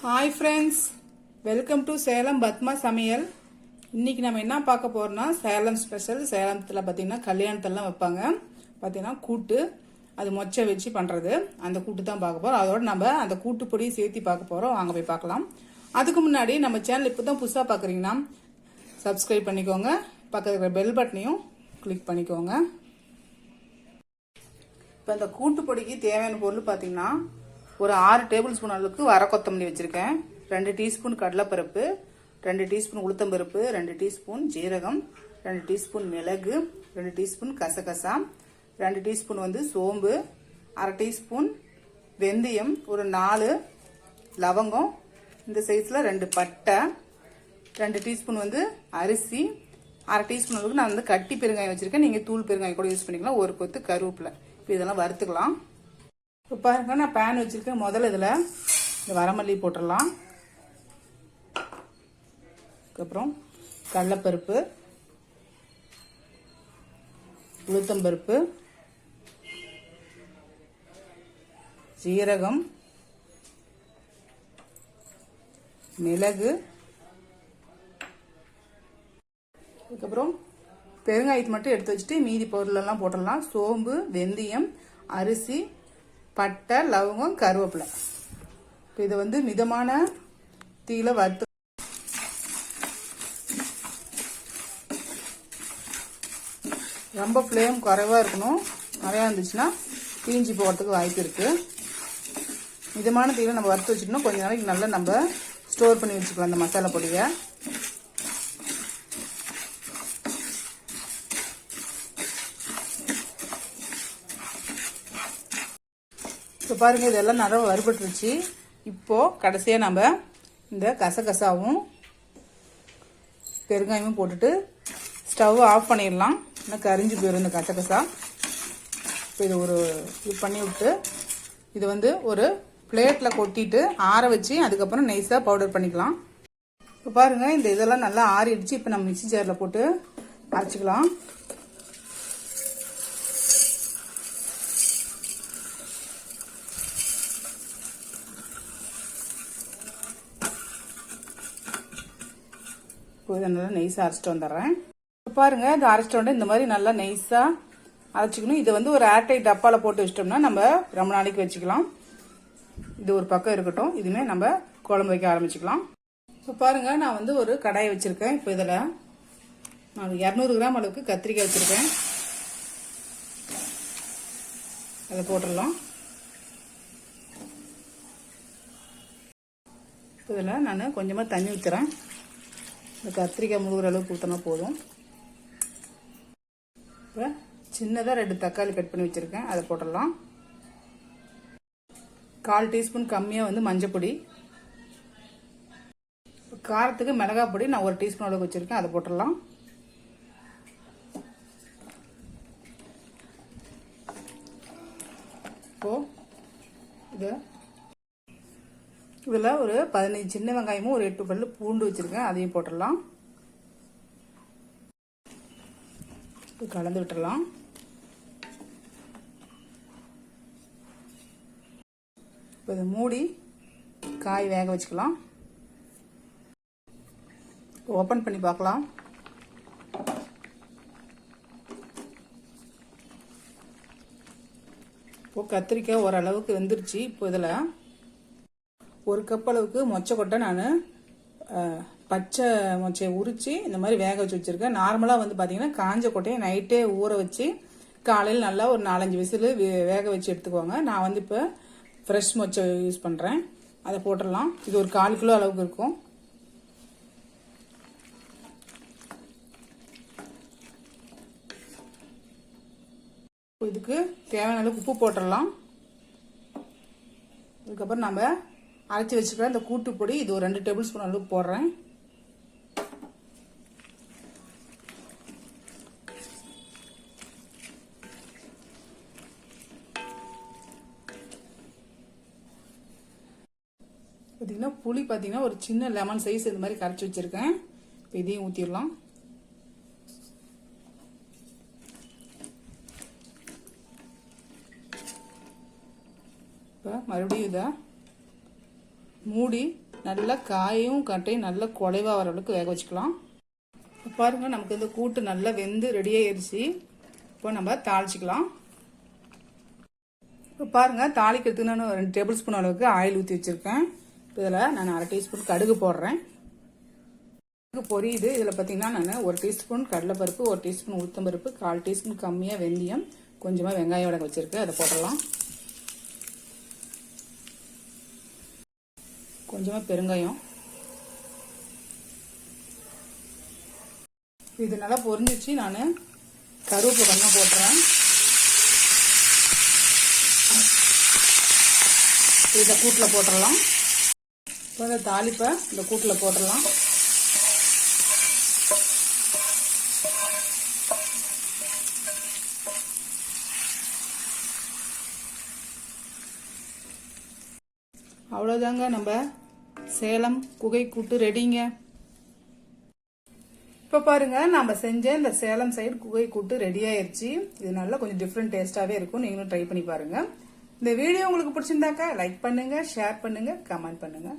Hi friends, welcome to Salem Padma Samayal. இன்னைக்கு நம்ம என்ன பார்க்க போறோம்னா சேலம் ஸ்பெஷல். சேலத்துல பாத்தீங்கன்னா கல்யாணத்தெல்லாம் வைப்பாங்க. பாத்தீங்கன்னா கூட்டு, அது மொச்சை வச்சு பண்றது. அந்த கூட்டு தான் பார்க்க போறோம். அதோட நம்ம அந்த கூட்டு பொடி சேர்த்து பார்க்க போறோம். வாங்க போய் பார்க்கலாம். அதுக்கு முன்னாடி நம்ம சேனல் இப்பதான் புதுசா பாக்குறீங்கன்னா சப்ஸ்கிரைப் பண்ணிக்கோங்க. பக்கத்துல இருக்கிற பெல் பட்டனையும் கிளிக் பண்ணிக்கோங்க. இப்போ இந்த கூட்டு பொடிக்கு தேவையான பொருள் பாத்தீங்கன்னா ஒரு 6 டேபிள் ஸ்பூன் அளவுக்கு வர கொத்தமல்லி வச்சிருக்கேன். 2 டீஸ்பூன் கடலைப்பருப்பு, 2 டீஸ்பூன் உளுத்தம்பருப்பு, 2 டீஸ்பூன் ஜீரகம், 2 டீஸ்பூன் மிளகு, 2 டீஸ்பூன் கசகசா, 2 டீஸ்பூன் சோம்பு, 1/2 டீஸ்பூன் வெந்தயம், ஒரு 4 லவங்கம், இந்த சைஸ்ல 2 பட்டை, 2 டீஸ்பூன் அரிசி, 1/2 டீஸ்பூன் அளவுக்கு நான் கட்டி பெருங்காயம் வச்சிருக்கேன். நீங்க தூள் பெருங்காயம் கூட யூஸ் பண்ணிக்கலாம். ஒரு கொத்து கருவேப்பிலை. இப்போ இதெல்லாம் வறுத்துக்கலாம். இப்போ பாருங்க, நான் பேன் வச்சிருக்கேன். முதல்ல இதுல இந்த வரமல்லி போட்டுடலாம். அதுக்கப்புறம் கடலைப்பருப்பு, உளுத்தம்பருப்பு, ஜீரகம், மிளகு, அதுக்கப்புறம் பெருங்காயத்தை மட்டும் எடுத்து வச்சுட்டு மீதி பொருள் எல்லாம் போட்டுடலாம். சோம்பு, வெந்தயம், அரிசி, பட்டை, லவங்கம், கருவேப்பிலை. இதை மிதமான தீயில வறுத்து ரொம்ப ஃப்ளேம் குறைவா இருக்கணும். நிறையா இருந்துச்சுன்னா தீஞ்சி போகிறதுக்கு வாய்ப்பு இருக்கு. மிதமான தீயில நம்ம வறுத்து வச்சுக்கணும். கொஞ்ச நாளைக்கு நல்லா நம்ம ஸ்டோர் பண்ணி வச்சுக்கலாம் இந்த மசாலா பொடியை. இப்போ பாருங்க, இதெல்லாம் நல்லா வறுபட்டுருச்சு. இப்போ கடைசியா நம்ம இந்த கசகசாவும் பெருங்காயமும் போட்டுட்டு ஸ்டவ் ஆஃப் பண்ணிடலாம். எனக்கு கரிஞ்சு போயிடும் இந்த கசகசா. இப்போ இது இது பண்ணி விட்டு இது ஒரு பிளேட்ல கொட்டிட்டு ஆற வச்சு அதுக்கப்புறம் நைஸா பவுடர் பண்ணிக்கலாம். இப்போ பாருங்க, இந்த இதெல்லாம் நல்லா ஆறிடுச்சு. இப்போ நம்ம மிக்ஸி ஜார்ல போட்டு அரைச்சிக்கலாம். இதை நல்லா நைஸா அரைச்சிட்டு வந்துடுறேன். பாருங்க, இது அரைச்சிட்டு வந்து இந்த மாதிரி நல்லா நைஸா அரைச்சிக்கணும். இது ஒரு ஏர்டைட் டப்பால போட்டு வச்சிட்டோம்னா நம்ம ரொம்ப நாளைக்கு வச்சுக்கலாம். இது ஒரு பக்கம் இருக்கட்டும். இதுமே நம்ம குழம்பு வைக்க ஆரம்பிச்சுக்கலாம். இப்போ பாருங்க, நான் ஒரு கடாயை வச்சிருக்கேன். இப்போ இதுல நான் 200 கிராம் அளவுக்கு கத்திரிக்காய் வச்சிருக்கேன். அதை போட்டுடலாம். இதுல நான் கொஞ்சமா தண்ணி ஊத்துறேன். இந்த கத்திரிக்காய் முழுகிற அளவுக்கு ஊற்றினா போதும். இப்போ சின்னதாக 2 தக்காளி கட் பண்ணி வச்சிருக்கேன். அதை போட்டுடலாம். 1/4 டீஸ்பூன் கம்மியாக மஞ்சப்பொடி. காரத்துக்கு மிளகாய் பொடி நான் 1 டீஸ்பூன் அளவுக்கு வச்சிருக்கேன். அதை போட்டுடலாம். இப்போ இதுல ஒரு 15 சின்ன வெங்காயமும் ஒரு 8 பல்லு பூண்டு வச்சிருக்கேன். அதையும் போட்டுடலாம். கலந்து விட்டுடலாம். இப்போ இதை மூடி காய் வேக வச்சுக்கலாம். ஓபன் பண்ணி பார்க்கலாம். இப்போ கத்திரிக்காய் ஓரளவுக்கு வெந்துருச்சு. இப்போ இதுல 1 கப் அளவுக்கு மொச்சை கொட்டை நான் பச்சை மொச்சையை உரிச்சு இந்த மாதிரி வேக வச்சு வச்சிருக்கேன். நார்மலா பாத்தீங்கன்னா காஞ்ச கொட்டையை நைட்டே ஊற வச்சு காலையில் நல்லா ஒரு 4-5 விசில் வேக வச்சு எடுத்துக்கோங்க. நான் இப்ப ஃப்ரெஷ் மொச்சை யூஸ் பண்றேன். அதை போட்டுடலாம். இது ஒரு 1/4 கிலோ அளவுக்கு இருக்கும். இதுக்கு தேவையான அளவுக்கு உப்பு போட்டுடலாம். அதுக்கப்புறம் நம்ம அரைச்சி வச்சுக்கிற இந்த கூட்டு பொடி இது ஒரு 2 டேபிள் ஸ்பூன் அளவுக்கு போடுறேன். பாத்தீங்கன்னா புளி பாத்தீங்கன்னா ஒரு சின்ன லெமன் சைஸ் இந்த மாதிரி கரைச்சி வச்சிருக்கேன். இதையும் ஊத்திடலாம். இப்போ மறுபடியும் இதை மூடி நல்லா காயும் கட்டையும் நல்லா குலைவாக வர அளவுக்கு வேக வச்சுக்கலாம். பாருங்க நமக்கு இந்த கூட்டு நல்லா வெந்து ரெடியாகிடுச்சு. இப்போ நம்ம தாளிச்சிக்கலாம். இப்போ பாருங்க தாளிக்கிறதுக்கு நான் 2 டேபிள் ஸ்பூன் அளவுக்கு ஆயில் ஊற்றி வச்சிருக்கேன். இதில் நான் 1/2 டீஸ்பூன் கடுகு போடுறேன். கடுகு பொரியுது. இதில் பார்த்தீங்கன்னா நான் 1 டீஸ்பூன் கடலைப்பருப்பு, 1 டீஸ்பூன் உளுத்தம்பருப்பு, 1/4 டீஸ்பூன் கம்மியாக வெந்தயம், கொஞ்சமாக வெங்காயம் வடை வச்சிருக்கேன். அதை போடலாம். கொஞ்சமாக பெருங்காயம். இது நல்லா பொரிஞ்சிச்சு. நான் கருவேப்பிலை கொஞ்சம் போட்டுறேன். இதை கூட்டில் போட்டுடலாம். இப்போ இந்த தாளிப்பை இந்த கூட்டில் போட்டுடலாம். அவ்வளோதாங்க, நம்ம சேலம் குகை கூட்டு ரெடிங்க. இப்போ பாருங்க நம்ம செஞ்ச இந்த சேலம் சைடு குகை கூட்டு ரெடி ஆயிடுச்சு. இது நல்லா கொஞ்சம் டிஃப்ரெண்ட் டேஸ்டாகவே இருக்கும். நீங்களும் ட்ரை பண்ணி பாருங்க. இந்த வீடியோ உங்களுக்கு பிடிச்சிருந்தாக்கா லைக் பண்ணுங்க, ஷேர் பண்ணுங்க, கமெண்ட் பண்ணுங்க.